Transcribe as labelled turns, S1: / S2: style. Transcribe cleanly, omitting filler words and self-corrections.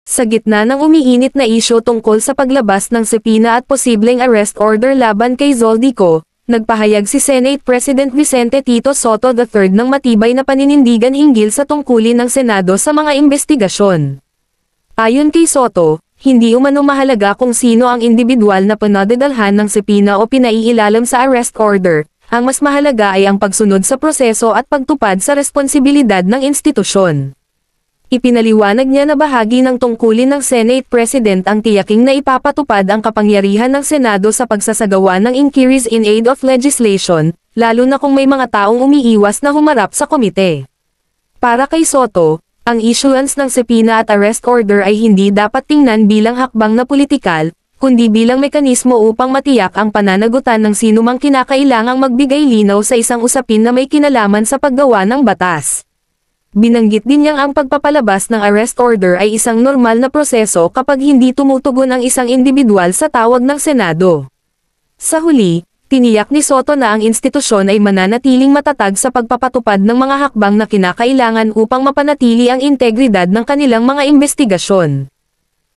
S1: Sa gitna ng umiinit na isyu tungkol sa paglabas ng subpoena at posibleng arrest order laban kay Zoldico, nagpahayag si Senate President Vicente Tito Soto III ng matibay na paninindigan hinggil sa tungkulin ng Senado sa mga investigasyon. Ayon kay Soto, hindi umano mahalaga kung sino ang individual na pinadadalhan ng subpoena o pinaiilalim sa arrest order, ang mas mahalaga ay ang pagsunod sa proseso at pagtupad sa responsibilidad ng institusyon. Ipinaliwanag niya na bahagi ng tungkulin ng Senate President ang tiyaking na ipapatupad ang kapangyarihan ng Senado sa pagsasagawa ng inquiries in aid of legislation, lalo na kung may mga taong umiiwas na humarap sa komite. Para kay Soto, ang issuance ng subpoena at arrest order ay hindi dapat tingnan bilang hakbang na politikal, kundi bilang mekanismo upang matiyak ang pananagutan ng sinumang kinakailangang magbigay linaw sa isang usapin na may kinalaman sa paggawa ng batas. Binanggit din niyang ang pagpapalabas ng arrest order ay isang normal na proseso kapag hindi tumutugon ang isang individual sa tawag ng Senado. Sa huli, tiniyak ni Soto na ang institusyon ay mananatiling matatag sa pagpapatupad ng mga hakbang na kinakailangan upang mapanatili ang integridad ng kanilang mga investigasyon.